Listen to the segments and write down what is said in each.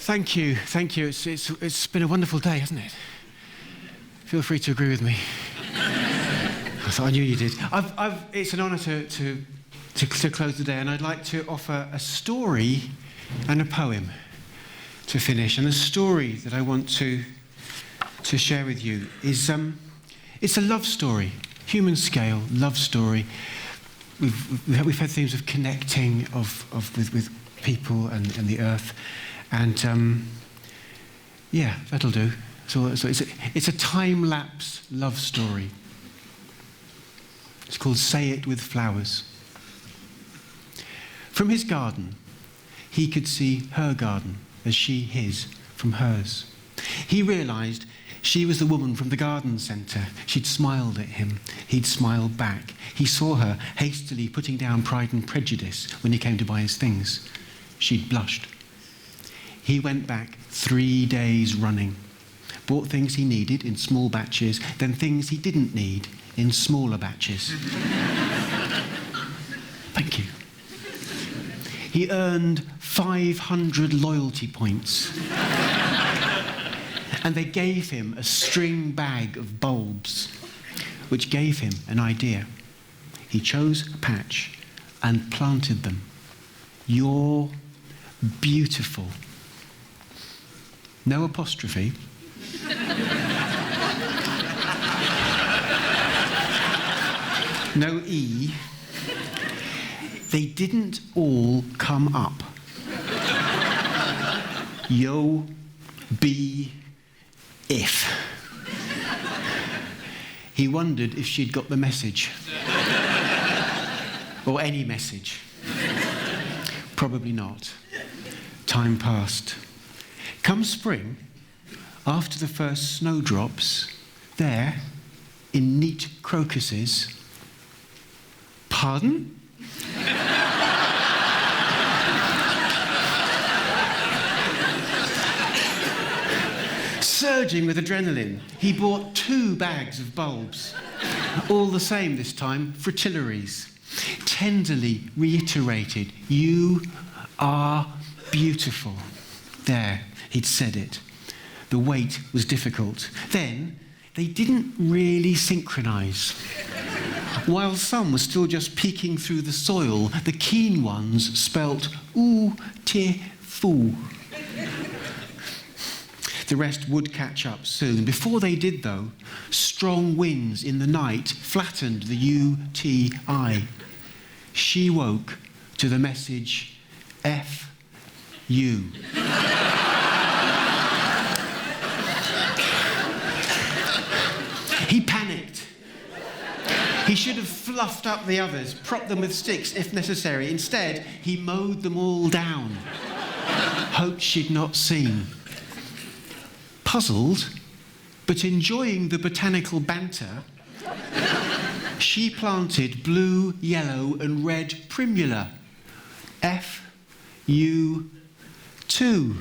Thank you. It's been a wonderful day, hasn't it? Feel free to agree with me. I knew you did. It's an honour to close the day, and I'd like to offer a story and a poem to finish. And the story that I want to share with you is it's a love story, human scale love story. We've had themes of connecting with people and the earth. And yeah, that'll do. So it's a time-lapse love story. It's called Say It With Flowers. From his garden, he could see her garden as she his from hers. He realised she was the woman from the garden centre. She'd smiled at him. He'd smiled back. He saw her hastily putting down Pride and Prejudice when he came to buy his things. She'd blushed. He went back 3 days running, bought things he needed in small batches, then things he didn't need in smaller batches. Thank you. He earned 500 loyalty points. And they gave him a string bag of bulbs, which gave him an idea. He chose a patch and planted them. You're beautiful. No apostrophe. No E. They didn't all come up. Yo, be, if. He wondered if she'd got the message. Or any message. Probably not. Time passed. Come spring, after the first snowdrops, there, in neat crocuses. Pardon? Surging with adrenaline, he bought 2 bags of bulbs. All the same this time, fritillaries. Tenderly reiterated, you are beautiful. There, he'd said it. The wait was difficult. Then, they didn't really synchronise. While some were still just peeking through the soil, the keen ones spelt ooh, te, foo. The rest would catch up soon. Before they did, though, strong winds in the night flattened the U-T-I. She woke to the message, F, U. He panicked. He should have fluffed up the others, propped them with sticks if necessary. Instead, he mowed them all down. Hoped she'd not seen. Puzzled, but enjoying the botanical banter, she planted blue, yellow and red primula. F, U, 2.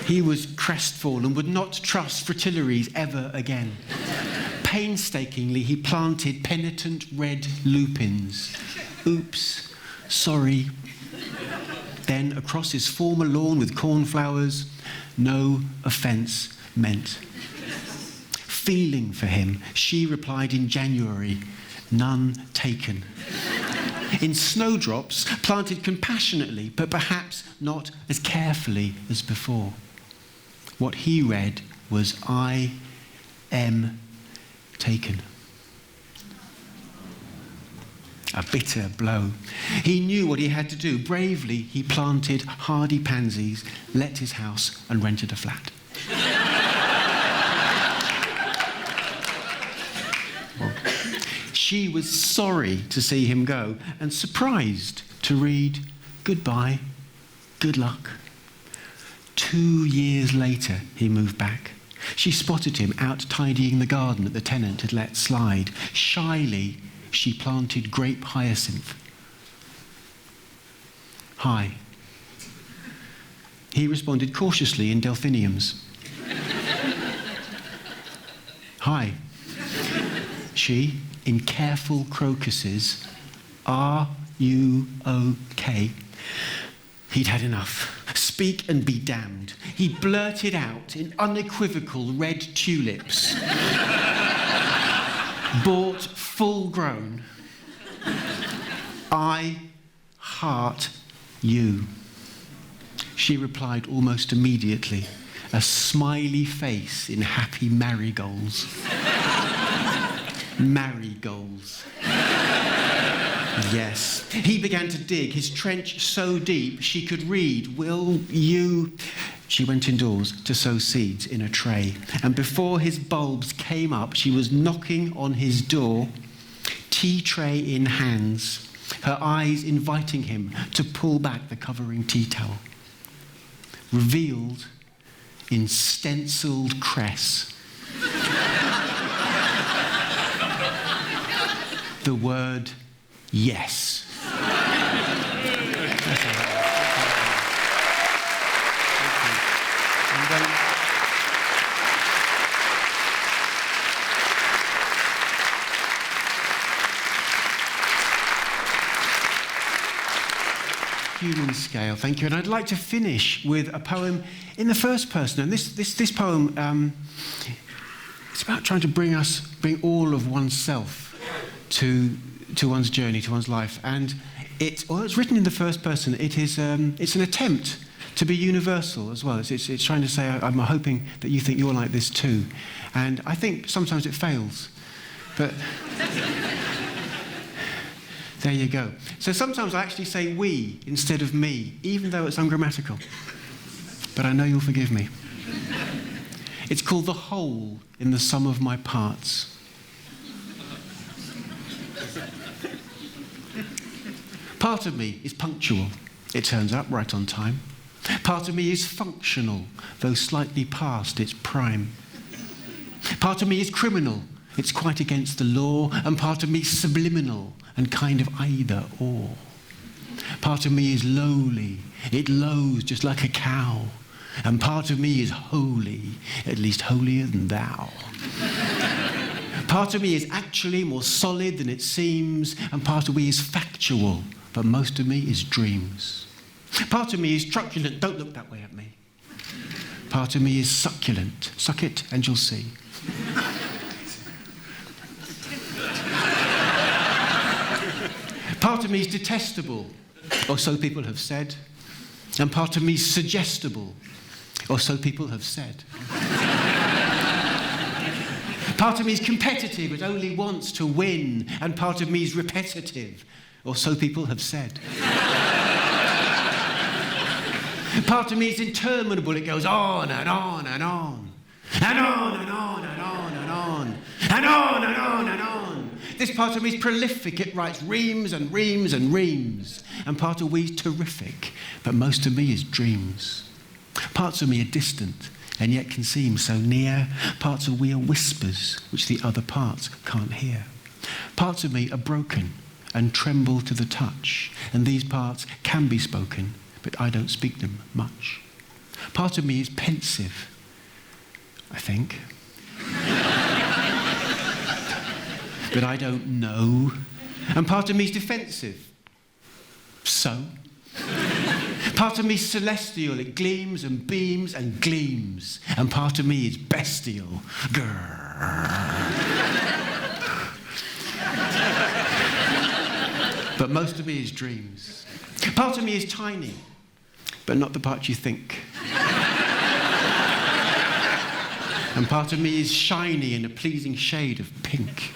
He was crestfallen and would not trust fritillaries ever again. Painstakingly, he planted penitent red lupins. Oops, sorry. Then, across his former lawn with cornflowers, no offence meant. Feeling for him, she replied in January, none taken. In snowdrops, planted compassionately, but perhaps not as carefully as before. What he read was, I am taken. A bitter blow. He knew what he had to do. Bravely, he planted hardy pansies, let his house, and rented a flat. Well, she was sorry to see him go and surprised to read, goodbye, good luck. 2 years later, he moved back. She spotted him out tidying the garden that the tenant had let slide. Shyly, she planted grape hyacinth. Hi. He responded cautiously in delphiniums. Hi. She, in careful crocuses, are you okay? He'd had enough. speak and be damned. He blurted out in unequivocal red tulips, bought full grown, "I heart you." She replied almost immediately, a smiley face in happy marigolds. Marigolds. Yes. He began to dig, his trench so deep she could read, "Will you..." She went indoors to sow seeds in a tray. And before his bulbs came up, she was knocking on his door, tea tray in hands, her eyes inviting him to pull back the covering tea towel. Revealed in stenciled cress the word yes. Human scale, thank you. And I'd like to finish with a poem in the first person. And this poem, it's about trying to bring all of oneself to one's journey, to one's life. And it's written in the first person. It's an attempt to be universal as well. It's trying to say, I'm hoping that you think you're like this too. And I think sometimes it fails, but there you go. So sometimes I actually say we instead of me, even though it's ungrammatical. But I know you'll forgive me. It's called The Whole in the Sum of My Parts. Part of me is punctual. It turns up right on time. Part of me is functional, though slightly past its prime. Part of me is criminal. It's quite against the law. And part of me is subliminal and kind of either or. Part of me is lowly. It lows just like a cow. And part of me is holy, at least holier than thou. Part of me is actually more solid than it seems, and part of me is factual, but most of me is dreams. Part of me is truculent, don't look that way at me. Part of me is succulent, suck it and you'll see. Part of me is detestable, or so people have said. And part of me is suggestible, or so people have said. Part of me is competitive, it only wants to win. And part of me is repetitive, or so people have said. Part of me is interminable, it goes on and on and on. And on and on and on and on. And on and on and on. This part of me is prolific, it writes reams and reams and reams. And part of me is terrific, but most of me is dreams. Parts of me are distant, and yet can seem so near. Parts of me are whispers, which the other parts can't hear. Parts of me are broken and tremble to the touch, and these parts can be spoken, but I don't speak them much. Part of me is pensive, I think. But I don't know. And part of me is defensive. So? Part of me is celestial. It gleams and beams and gleams. And part of me is bestial. But most of me is dreams. Part of me is tiny, but not the part you think. And part of me is shiny in a pleasing shade of pink.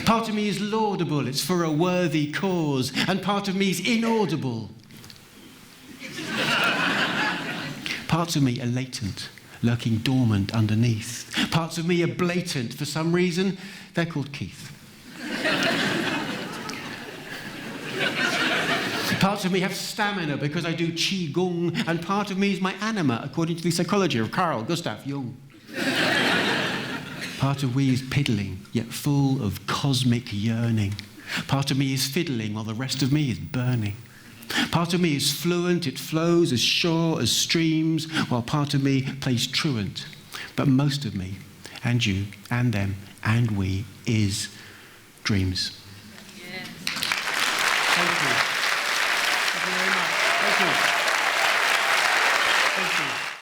Part of me is laudable, it's for a worthy cause. And part of me is inaudible. Parts of me are latent, lurking dormant underneath. Parts of me are blatant. For some reason, they're called Keith. Parts of me have stamina because I do Qigong, and part of me is my anima, according to the psychology of Carl Gustav Jung. Part of me is piddling, yet full of cosmic yearning. Part of me is fiddling, while the rest of me is burning. Part of me is fluent, it flows as sure as streams, while part of me plays truant. But most of me, and you, and them, and we, is dreams. Yes. Thank you. Thank you very much. Thank you. Thank you.